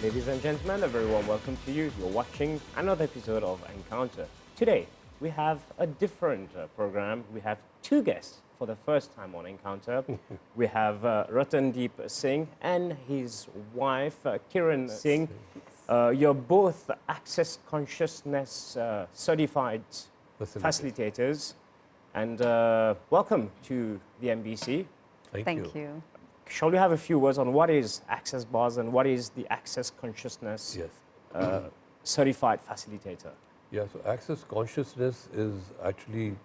Ladies and gentlemen, a very warm welcome to you. You're watching another episode of Encounter. Today, we have a different program. We have two guests for the first time on Encounter. We have Rattan Deep Singh and his wife, Kiran Singh. You're both access consciousness certified facilitators. And welcome to the MBC. Thank you. Shall we have a few words on what is access bars and what is the access consciousness certified facilitator? Yeah, so access consciousness is actually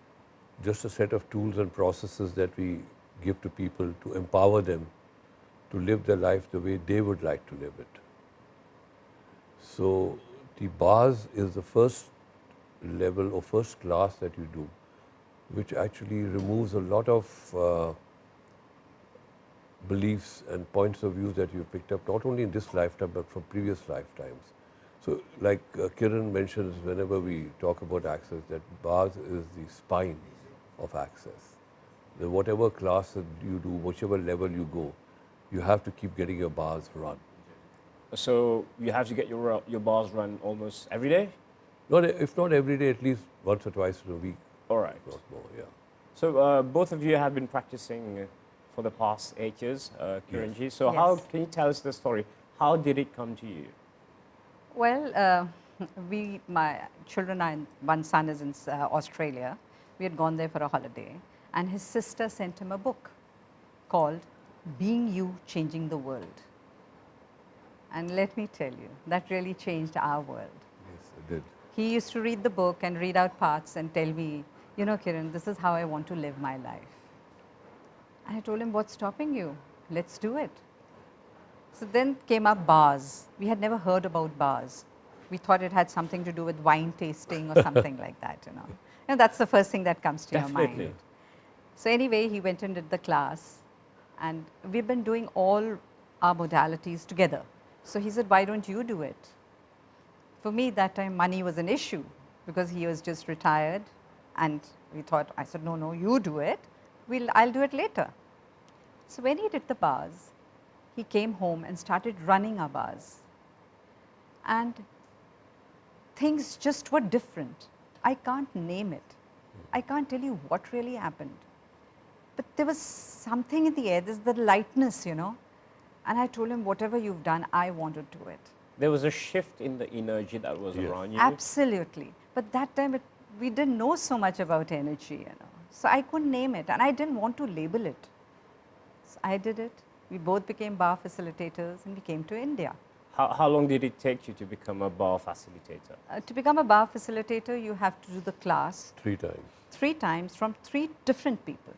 just a set of tools and processes that we give to people to empower them to live their life the way they would like to live it. So the bars is the first level or first class that you do, which actually removes a lot of beliefs and points of view that you've picked up, not only in this lifetime, but from previous lifetimes. So like Kiran mentions whenever we talk about access, that bars is the spine of access. The whatever class that you do, whichever level you go, you have to keep getting your bars run. So you have to get your bars run almost every day? If not every day, at least once or twice in a week. All right. Not more, yeah. So both of you have been practicing for the past 8 years, Kiranji. Yes. So how can you tell us the story? How did it come to you? Well, my children and one son is in Australia. We had gone there for a holiday, and his sister sent him a book called Being You, Changing the World. And let me tell you, that really changed our world. Yes, it did. He used to read the book and read out parts and tell me, you know, Kiran, this is how I want to live my life. And I told him, what's stopping you? Let's do it. So then came up bars. We had never heard about bars. We thought it had something to do with wine tasting or something like that, you know. And that's the first thing that comes to your mind. So anyway, he went and did the class, and we've been doing all our modalities together. So he said, why don't you do it? For me, that time money was an issue because he was just retired, and we thought, I said, no, you do it. I'll do it later. So when he did the bars, he came home and started running our bars. And things just were different. I can't name it. I can't tell you what really happened. But there was something in the air, there's the lightness, you know. And I told him, whatever you've done, I want to do it. There was a shift in the energy that was around you? Absolutely. But that time, we didn't know so much about energy, you know. So I couldn't name it, and I didn't want to label it. So I did it. We both became bar facilitators, and we came to India. How long did it take you to become a bar facilitator? To become a bar facilitator, you have to do the class 3 times. 3 times from 3 different people.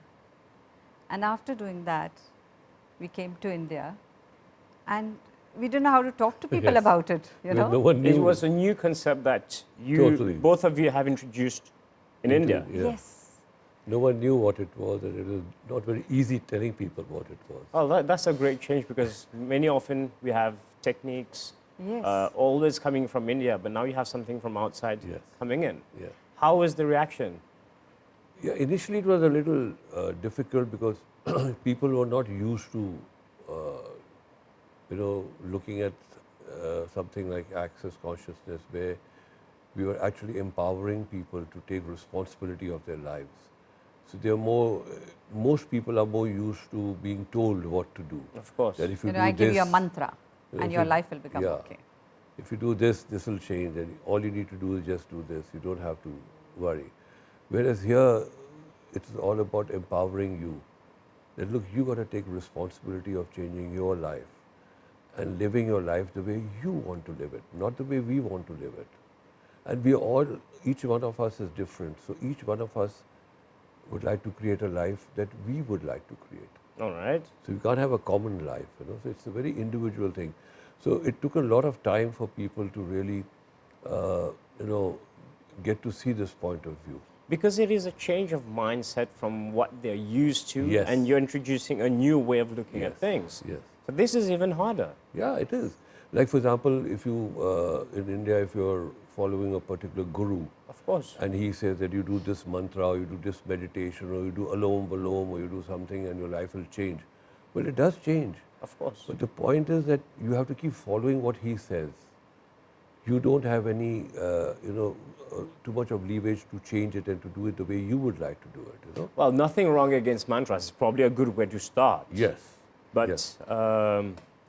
And after doing that, we came to India, and we didn't know how to talk to people about it. You know, no one knew. It was a new concept that both of you have introduced in India. Yeah. Yes. No one knew what it was, and it was not very easy telling people what it was. Oh, that's a great change, because many often we have techniques always coming from India, but now you have something from outside coming in. Yeah. How was the reaction? Yeah, initially it was a little difficult because people were not used to, looking at something like access consciousness, where we were actually empowering people to take responsibility of their lives. So they are most people are more used to being told what to do. Of course. That if you do I give this, you a mantra, and your life will become okay. If you do this, this will change, and all you need to do is just do this. You don't have to worry. Whereas here, it's all about empowering you. That look, you got to take responsibility of changing your life and living your life the way you want to live it, not the way we want to live it. And each one of us is different. So each one of us would like to create a life that we would like to create. All right. So you can't have a common life, you know. So it's a very individual thing. So it took a lot of time for people to really, get to see this point of view. Because it is a change of mindset from what they're used to, and you're introducing a new way of looking at things. Yes. So this is even harder. Yeah, it is. Like, for example, if you, in India, if you're following a particular guru, of course, and he says that you do this mantra, or you do this meditation, or you do alom balom, or you do something and your life will change. Well, it does change. Of course. But the point is that you have to keep following what he says. You don't have any, too much of leverage to change it and to do it the way you would like to do it. Well, nothing wrong against mantras. It's probably a good way to start. Yes. But yes.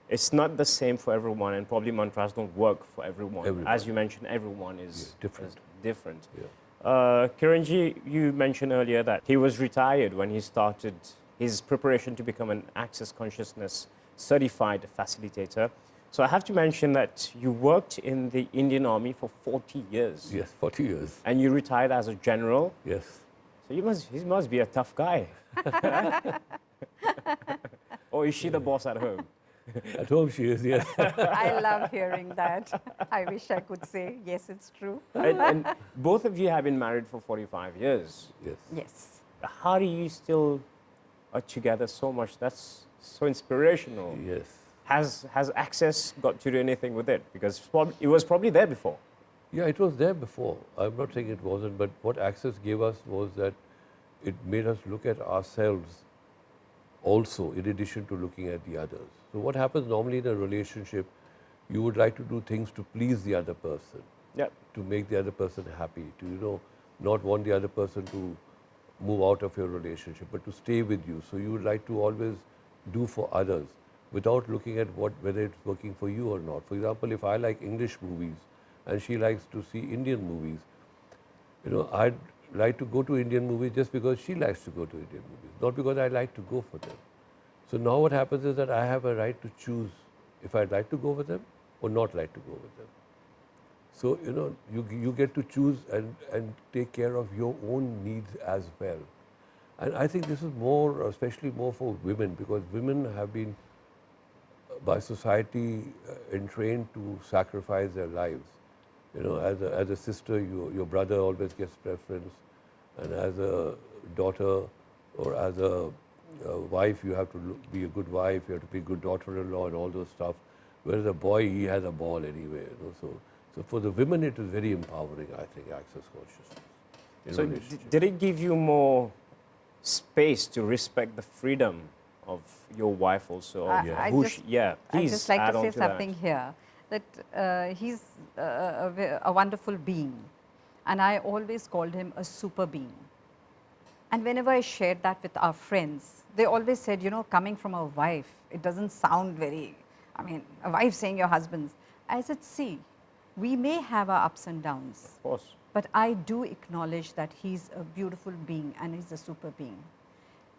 It's not the same for everyone, and probably mantras don't work for everyone. Everyone. As you mentioned, everyone is different. different. Yeah. Kiranji, you mentioned earlier that he was retired when he started his preparation to become an Access Consciousness Certified Facilitator. So I have to mention that you worked in the Indian Army for 40 years. Yes, 40 years. And you retired as a general. Yes. So he must be a tough guy. Or is she the boss at home? At home she is, yes. I love hearing that. I wish I could say, yes, it's true. And both of you have been married for 45 years. Yes. Yes. How do you still are together so much? That's so inspirational. Yes. Has Access got to do anything with it? Because it was probably there before. Yeah, it was there before. I'm not saying it wasn't, but what Access gave us was that it made us look at ourselves also, in addition to looking at the others. So what happens normally in a relationship, you would like to do things to please the other person, to make the other person happy, to not want the other person to move out of your relationship, but to stay with you. So you would like to always do for others without looking at whether it's working for you or not. For example, if I like English movies and she likes to see Indian movies, I'd like to go to Indian movies just because she likes to go to Indian movies, not because I like to go for them. So now what happens is that I have a right to choose if I'd like to go with them or not like to go with them. So, you get to choose and take care of your own needs as well. And I think this is more, especially more for women, because women have been by society entrained to sacrifice their lives. As a sister, your brother always gets preference, and as a daughter or as a wife, you have to be a good wife, you have to be a good daughter-in-law and all those stuff. Whereas a boy, he has a ball anyway. So for the women, it is very empowering, I think, Access Consciousness. So did it give you more space to respect the freedom of your wife also? I'd Please just like add to on say to something here, that he's a wonderful being, and I always called him a super being. And whenever I shared that with our friends, they always said, coming from a wife, it doesn't sound very, a wife saying your husband's. I said, see, we may have our ups and downs. Of course. But I do acknowledge that he's a beautiful being and he's a super being.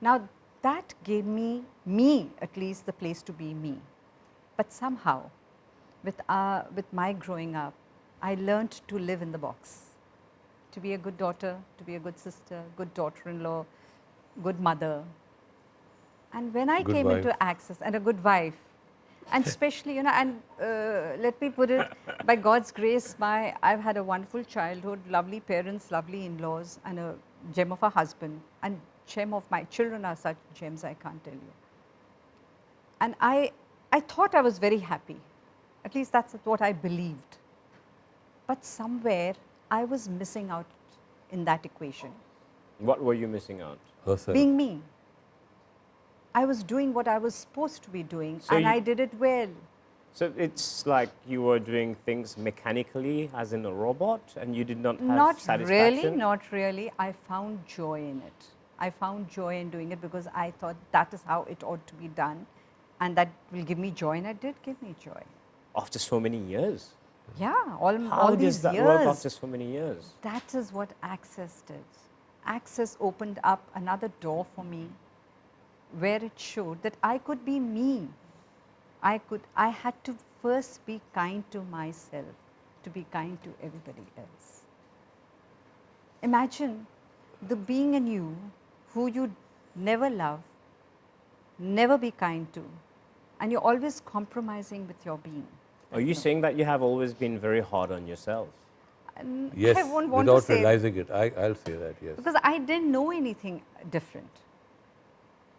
Now, that gave me at least, the place to be me. But somehow, with my growing up, I learned to live in the box, to be a good daughter, to be a good sister, good daughter-in-law, good mother. And when I came into Access, and a good wife, and especially, let me put it, by God's grace, I've had a wonderful childhood, lovely parents, lovely in-laws, and a gem of a husband, and gem of my children are such gems I can't tell you. And I thought I was very happy. At least that's what I believed. But somewhere, I was missing out in that equation. What were you missing out? Herself. Being me. I was doing what I was supposed to be doing, and I did it well. So it's like you were doing things mechanically, as in a robot, and you did not have satisfaction? Not really. I found joy in it. I found joy in doing it because I thought that is how it ought to be done, and that will give me joy, and it did give me joy. After so many years? Yeah, all these years. How does that work after so many years? That is what Access did. Access opened up another door for me, where it showed that I could be me. I had to first be kind to myself, to be kind to everybody else. Imagine the being in you who you never love, never be kind to, and you're always compromising with your being. Are you saying that you have always been very hard on yourself? Yes, I won't want without to say realizing it. I'll say that, yes. Because I didn't know anything different.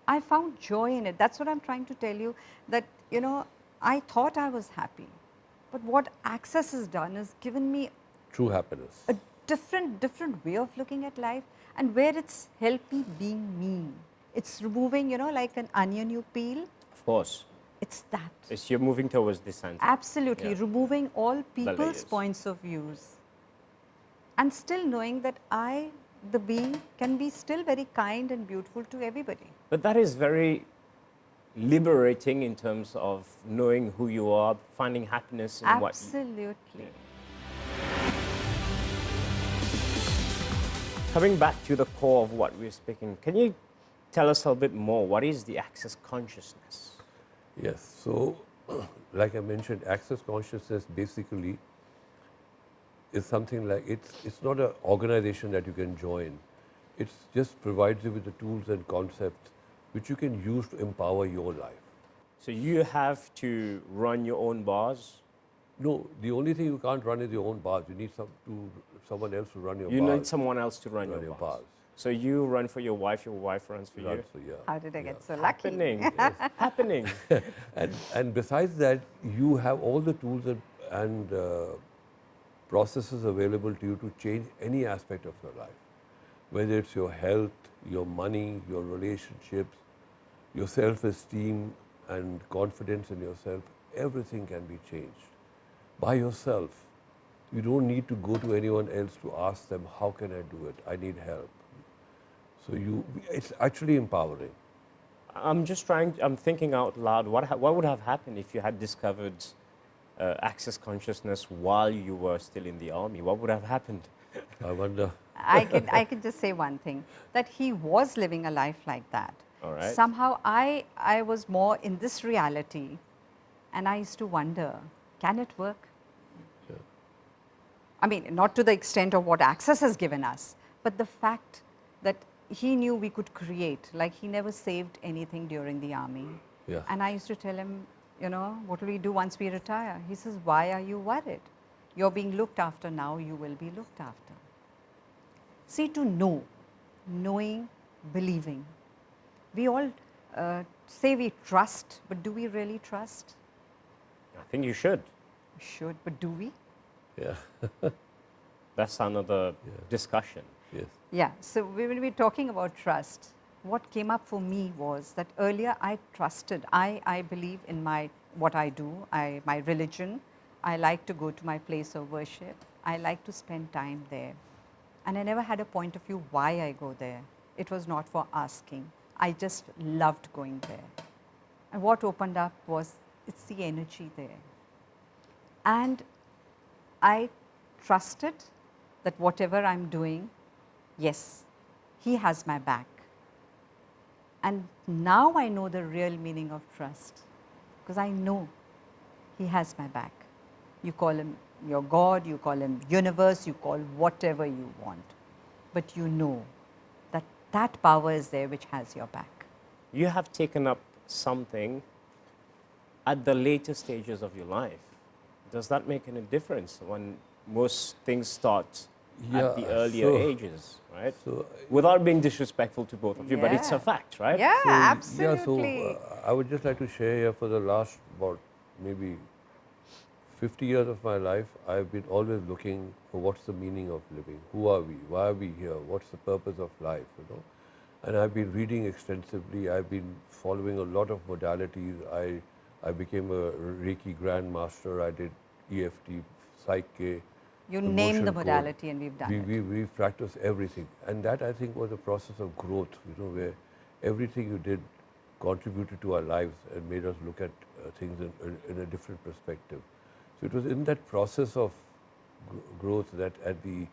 I found joy in it. That's what I'm trying to tell you, that, I thought I was happy. But what Access has done is given me true happiness. a different way of looking at life, and where it's helped me being me. It's removing, like an onion you peel. Of course. It's that. It's you're moving towards dissenting. Absolutely, Yeah. removing all people's layers. points of views and still knowing that I, the being, can be still very kind and beautiful to everybody. But that is very liberating in terms of knowing who you are, finding happiness in what you, Absolutely. Coming back to the core of what we're speaking, can you tell us a little bit more? What is the access consciousness? Yes. So, like I mentioned, access consciousness basically is something like it's not an organization that you can join. It just provides you with the tools and concepts which you can use to empower your life. So you have to run your own bars. No, the only thing you can't run is your own bars. You need someone else to run your You bars. need someone else to run your bars. So you run for your wife runs for you. So, yeah. How did I get so lucky? Happening. Happening. And besides that, you have all the tools and processes available to you to change any aspect of your life, whether it's your health, your money, your relationships, your self-esteem and confidence in yourself. Everything can be changed by yourself. You don't need to go to anyone else to ask them, how can I do it? I need help. So it's actually empowering. I'm thinking out loud, what would have happened if you had discovered access consciousness while you were still in the army? What would have happened? I wonder. I could just say one thing, that he was living a life like that. All right. Somehow I was more in this reality, and I used to wonder, can it work? Yeah. I mean, not to the extent of what Access has given us, but the fact that he knew we could create, like he never saved anything during the army. Yeah. And I used to tell him, you know, what will we do once we retire? He says, why are you worried? You're being looked after now, you will be looked after. See, to know, knowing, believing. We all say we trust, but do we really trust? I think you should. We should, but do we? Yeah. That's another discussion. Yes. Yeah, so when we're talking about trust, what came up for me was that earlier I trusted. I believe in what I do, my religion. I like to go to my place of worship. I like to spend time there. And I never had a point of view why I go there. It was not for asking. I just loved going there. And what opened up was, it's the energy there. And I trusted that whatever I'm doing, yes, he has my back. And now I know the real meaning of trust, because I know he has my back. You call him your God, you call him universe, you call whatever you want. But you know that that power is there which has your back. You have taken up something at the later stages of your life. Does that make any difference when most things start at the earlier ages, right? So, without being disrespectful to both of you, but it's a Yeah. fact, right? Yeah, so, absolutely. Yeah, so I would just like to share here, for the last about maybe 50 years of my life, I've been always looking for what's the meaning of living. Who are we? Why are we here? What's the purpose of life, you know? And I've been reading extensively. I've been following a lot of modalities. I became a Reiki grandmaster. I did EFT, Psyche. You the name the motion code. modality and we've done it. We practiced everything. And that, I think, was a process of growth, you know, where everything you did contributed to our lives and made us look at things in a different perspective. So it was in that process of growth that at the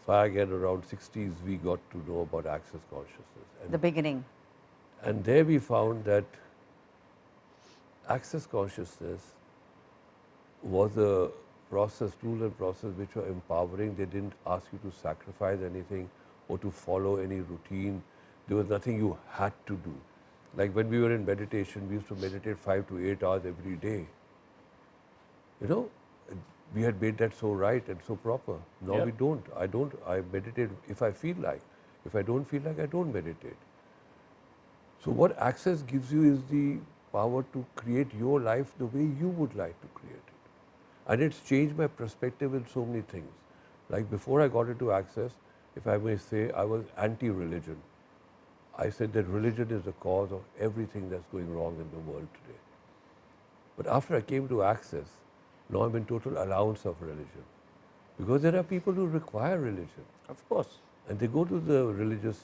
fag end around 60s, we got to know about access consciousness. And The beginning. and there we found that access consciousness was a process, tool and process which were empowering. They didn't ask you to sacrifice anything or to follow any routine. There was nothing you had to do. Like when we were in meditation, we used to meditate 5 to 8 hours every day. You know, we had made that so right and so proper. Now we don't. I meditate if I feel like. If I don't feel like, I don't meditate. So what access gives you is the power to create your life the way you would like to create it. And it's changed my perspective in so many things. Like before I got into access, if I may say, I was anti-religion. I said that religion is the cause of everything that's going wrong in the world today. But after I came to Access, now I'm in total allowance of religion. Because there are people who require religion. Of course. And they go to the religious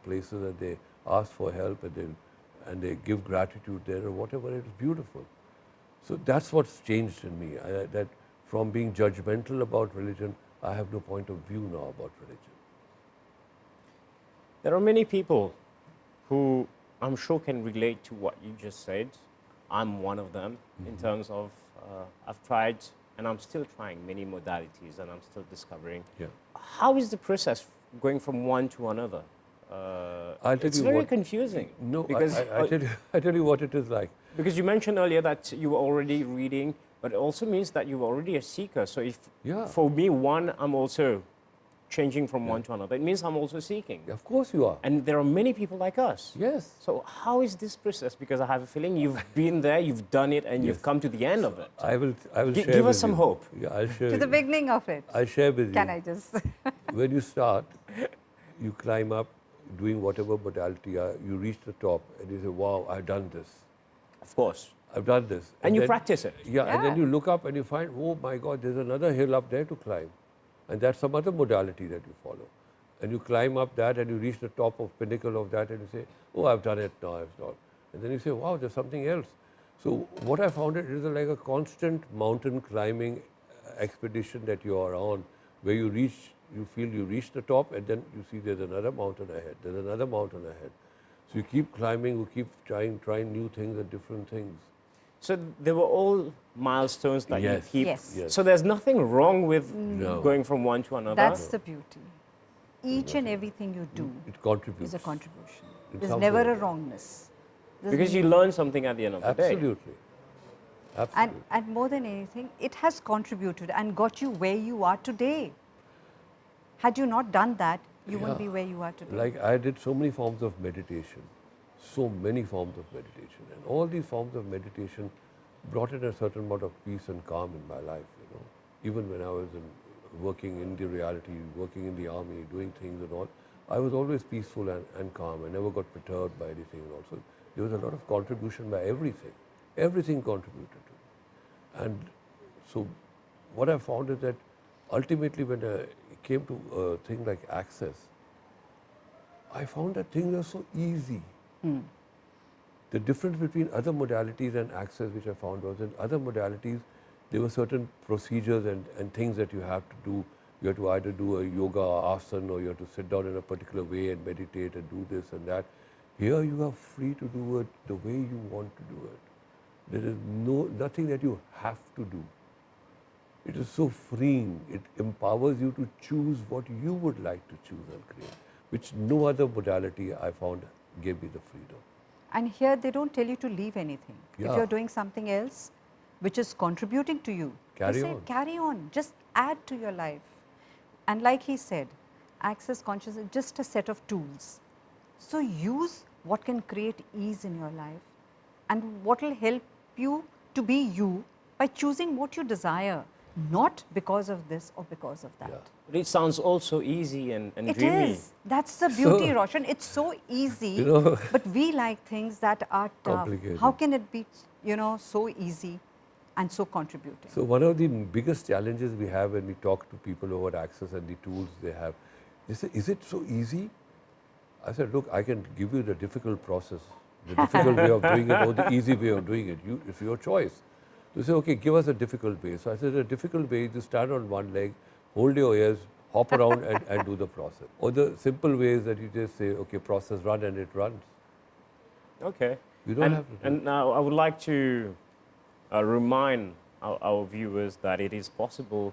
places and they ask for help and they give gratitude there or whatever. It's beautiful. So that's what's changed in me. That from being judgmental about religion, I have no point of view now about religion. There are many people who I'm sure can relate to what you just said. I'm one of them in terms of I've tried and I'm still trying many modalities and I'm still discovering. Yeah. How is the process going from one to another? It's very confusing. No, because I tell you what it is like. Because you mentioned earlier that you were already reading, but it also means that you were already a seeker. So if for me, one, I'm also changing from one to another. It means I'm also seeking. Of course you are. And there are many people like us. Yes. So how is this process? Because I have a feeling you've been there, you've done it, and you've come to the end of it. I will share Give us with some you. hope. Yeah, I'll share. To the beginning of it. I'll share with you. Can I just? When you start, you climb up, doing whatever modality, you reach the top, and you say, wow, I've done this. Of course. I've done this. And you then, practice it. Yeah, and then Yeah. you look up and you find, oh my God, there's another hill up there to climb. And that's some other modality that you follow. And you climb up that and you reach the top of pinnacle of that and you say, oh, I've done it, now I've done. And then you say, wow, there's something else. So what I found it is like a constant mountain climbing expedition that you are on, where you feel you reach the top and then you see there's another mountain ahead, there's another mountain ahead. So you keep climbing, you keep trying new things and different things. So they were all milestones that you keep. Yes. So there's nothing wrong with No. going from one to another. That's the beauty. Each and everything you do It contributes. is a contribution. In There's some never way. a wrongness. There's Because you learn something at the end of the day. Absolutely. Absolutely. And more than anything, it has contributed and got you where you are today. Had you not done that, you wouldn't be where you are today. Like I did so many forms of meditation, so many forms of meditation. And all these forms of meditation brought in a certain amount of peace and calm in my life, you know. Even when I was working in the reality, working in the army, doing things and all, I was always peaceful and calm. I never got perturbed by anything and all. So there was a lot of contribution by everything. Everything contributed to it. And so what I found is that ultimately when it came to a thing like access, I found that things are so easy. The difference between other modalities and access, which I found was in other modalities, there were certain procedures and things that you have to do. You have to either do a yoga asana or you have to sit down in a particular way and meditate and do this and that. Here you are free to do it the way you want to do it. There is nothing that you have to do. It is so freeing. It empowers you to choose what you would like to choose and create, which no other modality I found gave me the freedom. And here they don't tell you to leave anything. Yeah. If you're doing something else which is contributing to you, Carry they say on. carry on, just add to your life. And like he said, access consciousness is just a set of tools. So use what can create ease in your life and what will help you to be you by choosing what you desire, not because of this or because of that. Yeah. It sounds also easy and It dreamy. is. That's the beauty, So- Roshan. It's so easy, You know- but we like things that are tough. Complicated. How can it be, so easy and so contributing? So one of the biggest challenges we have when we talk to people about access and the tools they have, they say, is it so easy? I said, look, I can give you the difficult process, the difficult way of doing it or the easy way of doing it. It's your choice. They say, okay, give us a difficult way. So I said, the difficult way is to stand on one leg, hold your ears, hop around and do the process. Or the simple way is that you just say, okay, process run and it runs. Okay. You don't have to do And now I would like to remind our viewers that it is possible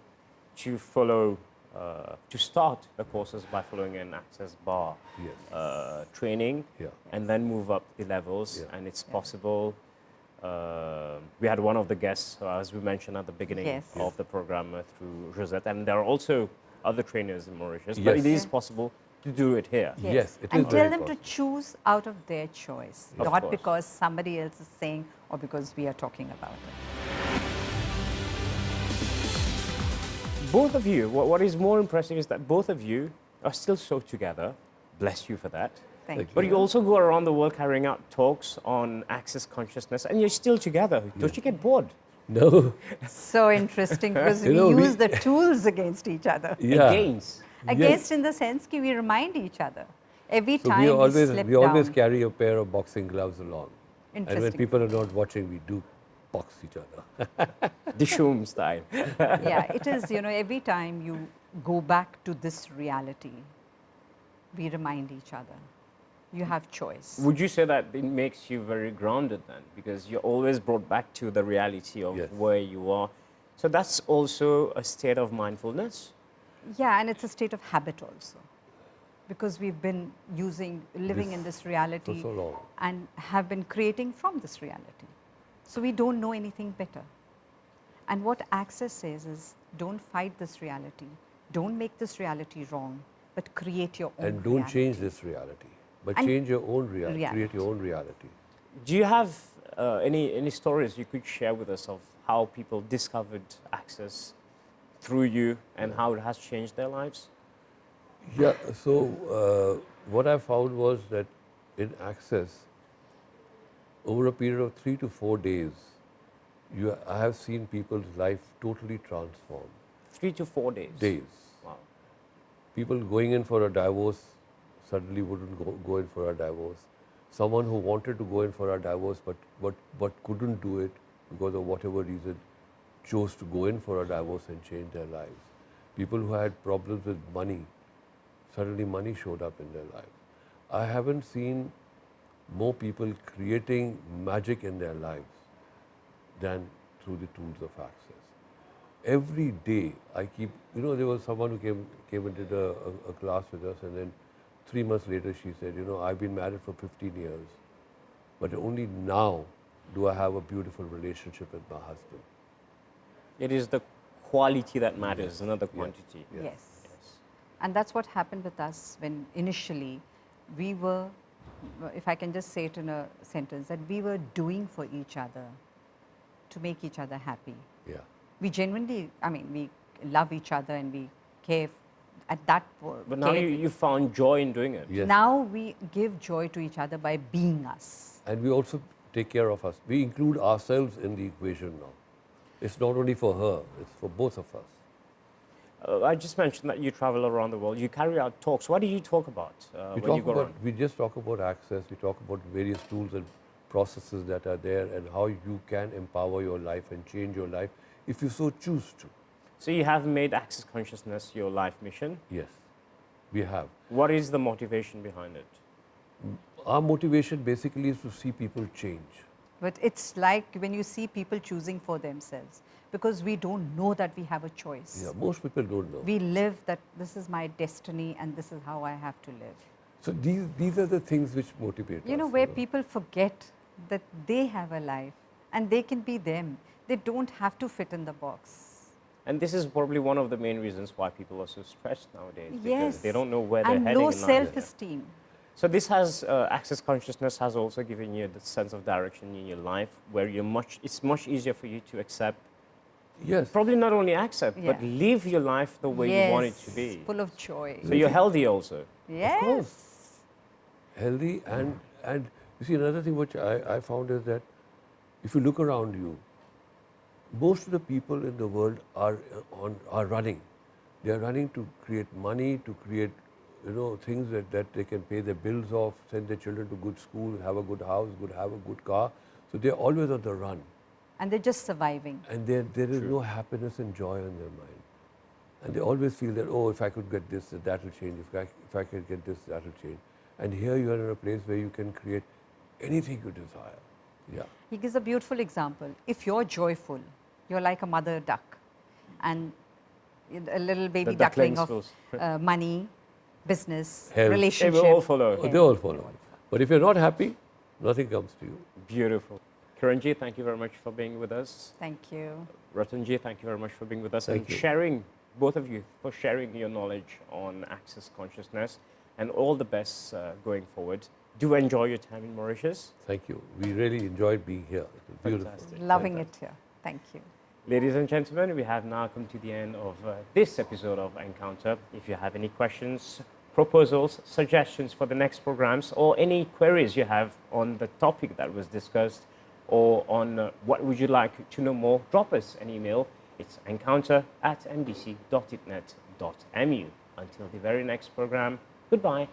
to follow, to start the courses by following an access bar training Yeah. and then move up the levels. Yeah. And it's possible. We had one of the guests, as we mentioned at the beginning Yes. of the program through Josette, and there are also other trainers in Mauritius, but Yes. it is Yeah. possible to do it here. Yes, it and is tell very them to possible. choose out of their choice, Of not course. because somebody else is saying or because we are talking about it. Both of you, what is more impressive is that both of you are still so together. Bless you for that. Thank you. But you also go around the world carrying out talks on access consciousness, and you're still together. Don't you get bored? No. So interesting because You we know, use the tools against each other. Yeah. Against. Against in the sense that we remind each other. Every So time we slip we always down. carry a pair of boxing gloves along. And when Interesting. people are not watching, we do box each other. The Shroom style. Yeah, it is, every time you go back to this reality, we remind each other. You have choice. Would you say that it makes you very grounded then? Because you're always brought back to the reality of Yes. where you are. So that's also a state of mindfulness. Yeah, and it's a state of habit also. Because we've been living in this reality so long. and have been creating from this reality. So we don't know anything better. And what Access says is, don't fight this reality. Don't make this reality wrong, but create your own And don't reality. change this reality, but And change your own reality, reality. create your own reality. Do you have any stories you could share with us of how people discovered access through you and how it has changed their lives? Yeah, so what I found was that in Access, over a period of 3 to 4 days, I have seen people's life totally transform. 3 to 4 days. Days. Wow. People going in for a divorce suddenly wouldn't go in for a divorce. Someone who wanted to go in for a divorce but couldn't do it because of whatever reason chose to go in for a divorce and change their lives. People who had problems with money, suddenly money showed up in their life. I haven't seen more people creating magic in their lives than through the tools of Access. Every day I keep, there was someone who came and did a class with us, and then 3 months later she said, I've been married for 15 years, but only now do I have a beautiful relationship with my husband. It is the quality that matters, not the quantity. Yes. Yes. And that's what happened with us when initially we were, if I can just say it in a sentence, that we were doing for each other to make each other happy. Yeah. We genuinely, we love each other and we care at that point. But now you found joy in doing it. Yes. Now we give joy to each other by being us. And we also take care of us. We include ourselves in the equation now. It's not only for her, it's for both of us. I just mentioned that you travel around the world. You carry out talks. What do you talk about when you go around? We just talk about access. We talk about various tools and processes that are there and how you can empower your life and change your life if you so choose to. So you have made access consciousness your life mission. Yes, we have. What is the motivation behind it? Our motivation basically is to see people change. But it's like when you see people choosing for themselves, because we don't know that we have a choice. Yeah, most people don't know. We live that this is my destiny and this is how I have to live. So these are the things which motivate us. Where people forget that they have a life and they can be them. They don't have to fit in the box. And this is probably one of the main reasons why people are so stressed nowadays. Because Yes. they don't know where they're And heading low in life. self-esteem. So this has, access consciousness has also given you the sense of direction in your life where it's much easier for you to accept. Yes. Probably not only accept, but Yeah. live your life the way you want it to be. Full of joy. So you're healthy also. Yes. Healthy and you see, another thing which I found is that if you look around you, most of the people in the world are running. They are running to create money, to create things that they can pay their bills off, send their children to good school, have a good house, have a good car. So they're always on the run. And they're just surviving. And there is no happiness and joy in their mind. And they always feel that, if I could get this, that will change. If I could get this, that will change. And here you are in a place where you can create anything you desire. Yeah. He gives a beautiful example. If you're joyful, you're like a mother duck. And a little baby The duckling ducklings of money, business, Health. They relationship. will all follow. They all follow. But if you're not happy, nothing comes to you. Beautiful. Kiranji, thank you very much for being with us. Thank you. Rattanji, thank you very much for being with us Thank you. sharing, both of you, for sharing your knowledge on access consciousness, and all the best going forward. Do enjoy your time in Mauritius. Thank you. We really enjoyed being here. It was beautiful. Fantastic. Loving it here. Thank you. Ladies and gentlemen, we have now come to the end of this episode of Encounter. If you have any questions proposals, suggestions for the next programs, or any queries you have on the topic that was discussed, or on what would you like to know more, drop us an email. It's encounter@ndc.itnet.mu. Until the very next program, goodbye.